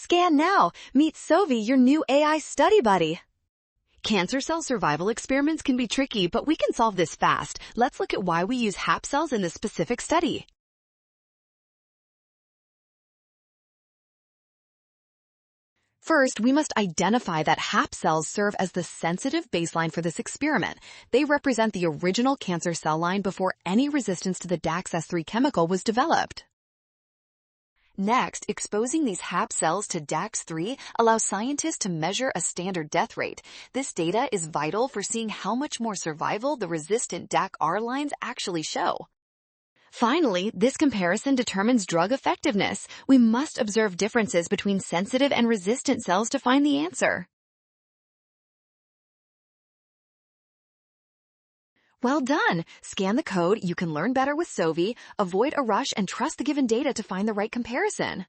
Scan now. Meet Sovi, your new AI study buddy. Cancer cell survival experiments can be tricky, but we can solve this fast. Let's look at why we use HAP cells in this specific study. First, we must identify that HAP cells serve as the sensitive baseline for this experiment. They represent the original cancer cell line before any resistance to the DAXS3 chemical was developed. Next, exposing these HAP cells to DAX3 allows scientists to measure a standard death rate. This data is vital for seeing how much more survival the resistant DAC-R lines actually show. Finally, this comparison determines drug effectiveness. We must observe differences between sensitive and resistant cells to find the answer. Well done! Scan the code, you can learn better with Sovi, avoid a rush, and trust the given data to find the right comparison.